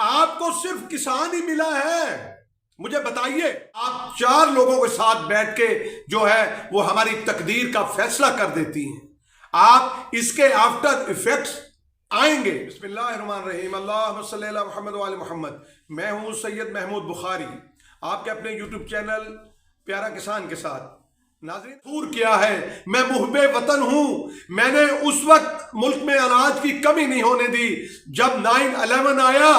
आपको सिर्फ किसान ही मिला है? मुझे बताइए, आप 4 लोगों के साथ बैठ के जो है वो हमारी तकदीर का फैसला कर देती हैं। आप इसके आफ्टर इफेक्ट्स आएंगे। बिस्मिल्लाहिर्रहमानिर्रहीम, अल्लाहुम्मा सल्ली अला मुहम्मद व आले मुहम्मद। मैं हूं सैयद महमूद बुखारी, आपके अपने यूट्यूब चैनल प्यारा किसान के साथ। नाज़रीन, दूर किया है, मैं मुहब्बे वतन हूं। मैंने उस वक्त मुल्क में अनाज की कमी नहीं होने दी जब 9/11 आया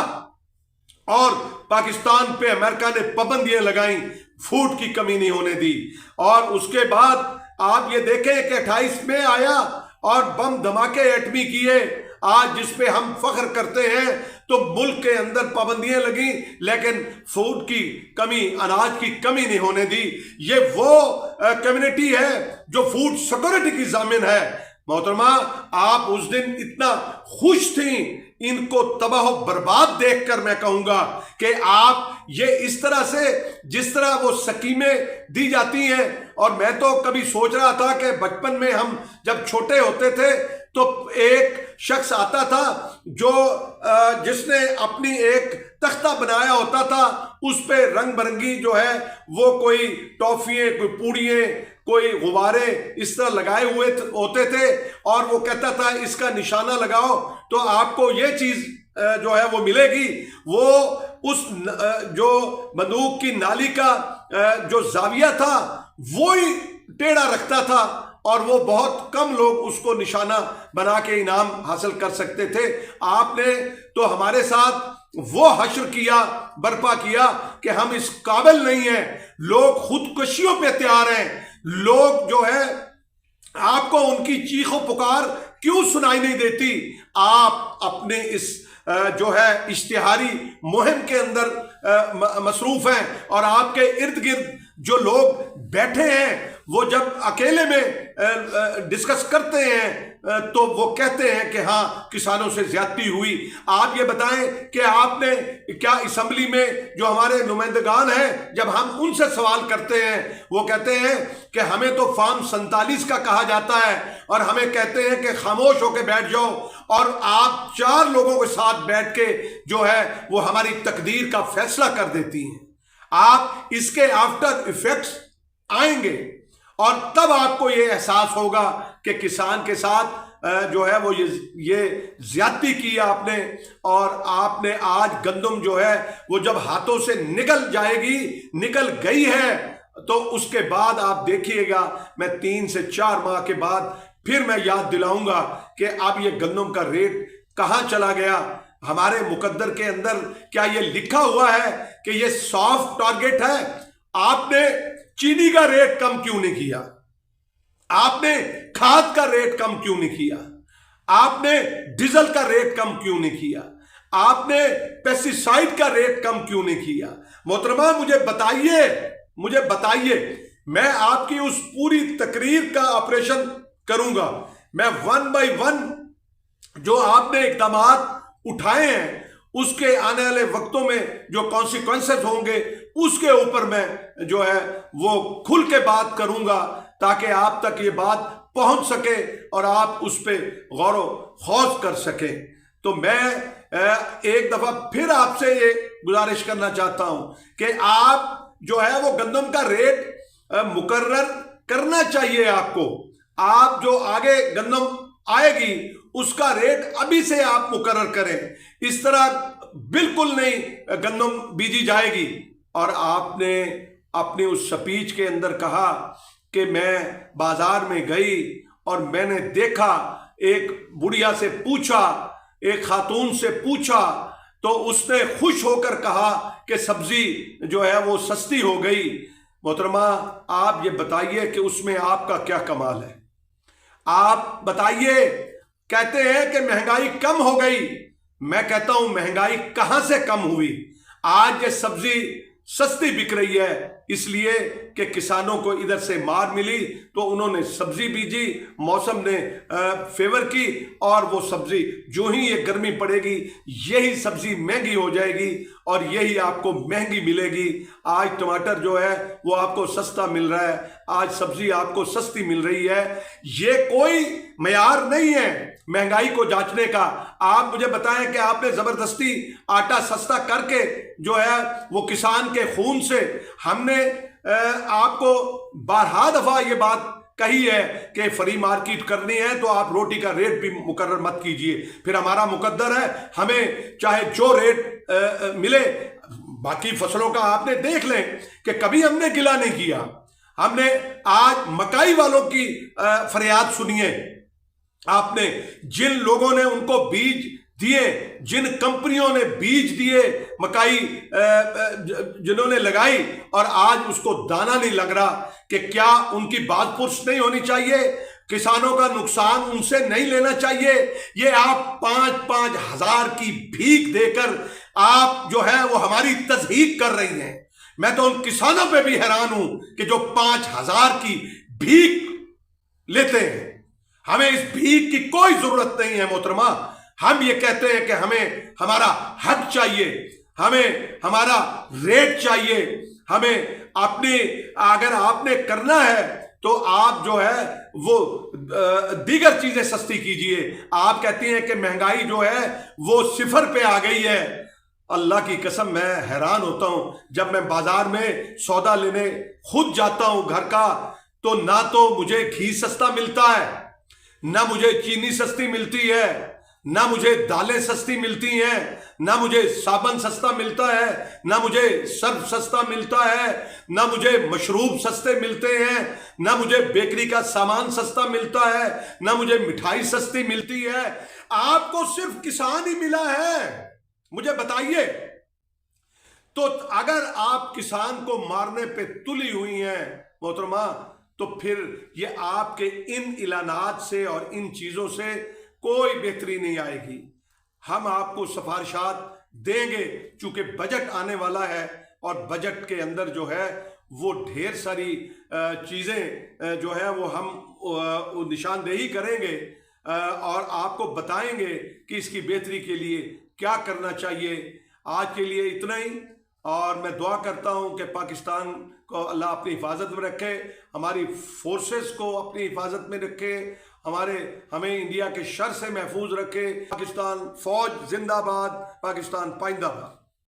और पाकिस्तान पे अमेरिका ने पाबंदियां लगाई, फूड की कमी नहीं होने दी। और उसके बाद आप ये देखें कि 28 में आया और बम धमाके एटमी किए, आज जिस पे हम फख्र करते हैं। तो मुल्क के अंदर पाबंदियां लगी लेकिन फूड की कमी, अनाज की कमी नहीं होने दी। ये वो कम्युनिटी है जो फूड सिक्योरिटी की जामिन है। मोहतरमा, आप उस दिन इतना खुश थी, इनको तबाह बर्बाद देखकर मैं कहूंगा कि आप ये इस तरह से, जिस तरह वो स्कीमें दी जाती हैं। और मैं तो कभी सोच रहा था कि बचपन में हम जब छोटे होते थे तो एक शख्स आता था जो जिसने अपनी एक तख्ता बनाया होता था, उस पे रंग बिरंगी जो है वो कोई टॉफियां, कोई पूड़ियां, कोई गुब्बारे इस तरह लगाए हुए होते थे और वो कहता था इसका निशाना लगाओ तो आपको ये चीज जो है वो मिलेगी। वो उस जो बंदूक की नाली का जो जाविया था वो ही टेढ़ा रखता था और वो बहुत कम लोग उसको निशाना बना के इनाम हासिल कर सकते थे। आपने तो हमारे साथ वो हश्र किया, बर्पा किया कि हम इस काबिल नहीं हैं। लोग खुदकुशियों पे तैयार हैं। लोग जो है, आपको उनकी चीखों पुकार क्यों सुनाई नहीं देती? आप अपने इस जो है इश्तिहारी मुहिम के अंदर मसरूफ हैं और आपके इर्द गिर्द जो लोग बैठे हैं वो जब अकेले में डिस्कस करते हैं तो वो कहते हैं कि हाँ किसानों से ज्यादती हुई। आप ये बताएं कि आपने क्या असेंबली में जो हमारे नुमाइंदगान हैं, जब हम उनसे सवाल करते हैं वो कहते हैं कि हमें तो फार्म 47 का कहा जाता है और हमें कहते हैं कि खामोश होकर बैठ जाओ। और आप 4 लोगों के साथ बैठ के जो है वो हमारी तकदीर का फैसला कर देती हैं। आप इसके आफ्टर इफेक्ट्स आएंगे और तब आपको ये एहसास होगा कि किसान के साथ जो है वो ये ज्यादती की आपने। और आपने आज गंदम जो है वो जब हाथों से निकल जाएगी, निकल गई है, तो उसके बाद आप देखिएगा, मैं 3 से 4 माह के बाद फिर मैं याद दिलाऊंगा कि अब ये गंदम का रेट कहां चला गया। हमारे मुकद्दर के अंदर क्या ये लिखा हुआ है कि ये सॉफ्ट टारगेट है? आपने चीनी का रेट कम क्यों नहीं किया? आपने खाद का रेट कम क्यों नहीं किया? आपने डीजल का रेट कम क्यों नहीं किया? आपने पेस्टिसाइड का रेट कम क्यों नहीं किया? मोहतरमा, मुझे बताइए, मैं आपकी उस पूरी तकरीर का ऑपरेशन करूंगा। मैं 1 बाय 1 जो आपने इकदाम उठाए हैं उसके आने वाले वक्तों में जो कॉन्सिक्वेंसेस होंगे उसके ऊपर मैं जो है वो खुल के बात करूंगा ताकि आप तक ये बात पहुंच सके और आप उस पर गौर खौज कर सकें। तो मैं एक दफा फिर आपसे ये गुजारिश करना चाहता हूं कि आप जो है वो गंदम का रेट मुकर्रर करना चाहिए आपको। आप जो आगे गंदम आएगी उसका रेट अभी से आप मुकर्रर करें। इस तरह बिल्कुल नहीं गंदम बीजी जाएगी। और आपने अपनी उस स्पीच के अंदर कहा कि मैं बाजार में गई और मैंने देखा, एक बुढ़िया से पूछा, एक खातून से पूछा, तो उसने खुश होकर कहा कि सब्जी जो है वो सस्ती हो गई। मोहतरमा, आप ये बताइए कि उसमें आपका क्या कमाल है? आप बताइए, कहते हैं कि महंगाई कम हो गई। मैं कहता हूं महंगाई कहां से कम हुई? आज ये सब्जी सस्ती बिक रही है, इसलिए कि किसानों को इधर से मार मिली तो उन्होंने सब्जी बीजी, मौसम ने फेवर की और वो सब्जी जो ही ये गर्मी पड़ेगी यही सब्जी महंगी हो जाएगी और यही आपको महंगी मिलेगी। आज टमाटर जो है वो आपको सस्ता मिल रहा है, आज सब्जी आपको सस्ती मिल रही है। ये कोई मयार नहीं है महंगाई को जांचने का। आप मुझे बताएं कि आपने जबरदस्ती आटा सस्ता करके जो है वो किसान के खून से, हमने आपको बारहा दफा ये बात कही है कि फ्री मार्केट करनी है तो आप रोटी का रेट भी मुकर्रर मत कीजिए। फिर हमारा मुकद्दर है, हमें चाहे जो रेट मिले। बाकी फसलों का आपने देख लें कि कभी हमने गिला नहीं किया। हमने आज मकाई वालों की फरियाद सुनिए आपने, जिन लोगों ने उनको बीज दिए, जिन कंपनियों ने बीज दिए, मकाई जिन्होंने लगाई और आज उसको दाना नहीं लग रहा, कि क्या उनकी बात पुरुष नहीं होनी चाहिए? किसानों का नुकसान उनसे नहीं लेना चाहिए? ये आप 5-5 हजार की भीख देकर आप जो है वो हमारी तज़हीक कर रही हैं। मैं तो उन किसानों पे भी हैरान हूं कि जो 5,000 की भीख लेते हैं। हमें इस भीख की कोई जरूरत नहीं है मोहतरमा। हम ये कहते हैं कि हमें हमारा हक चाहिए, हमें हमारा रेट चाहिए, हमें अपनी, अगर आपने करना है तो आप जो है वो दीगर चीजें सस्ती कीजिए। आप कहती हैं कि महंगाई जो है वो 0 पे आ गई है। अल्लाह की कसम मैं हैरान होता हूं जब मैं बाजार में सौदा लेने खुद जाता हूं घर का, तो ना तो मुझे घी सस्ता मिलता है, ना मुझे चीनी सस्ती मिलती है, ना मुझे दालें सस्ती मिलती हैं, ना मुझे साबुन सस्ता मिलता है, ना मुझे सर्फ सस्ता मिलता है, ना मुझे मशरूब सस्ते मिलते हैं, ना मुझे बेकरी का सामान सस्ता मिलता है, ना मुझे मिठाई सस्ती मिलती है। आपको सिर्फ किसान ही मिला है, मुझे बताइए। तो अगर आप किसान को मारने पे तुली हुई हैं मोहतरमा, तो फिर ये आपके इन इलानात से और इन चीजों से कोई बेहतरी नहीं आएगी। हम आपको सिफारिशात देंगे, चूंकि बजट आने वाला है और बजट के अंदर जो है वो ढेर सारी चीजें जो है वो हम निशानदेही करेंगे और आपको बताएंगे कि इसकी बेहतरी के लिए क्या करना चाहिए। आज के लिए इतना ही, और मैं दुआ करता हूं कि पाकिस्तान को अल्लाह अपनी हिफाजत में रखे, हमारी फोर्सेस को अपनी हिफाजत में रखे, हमें इंडिया के शर से महफूज रखे। पाकिस्तान फौज जिंदाबाद, पाकिस्तान पाइंदाबाद।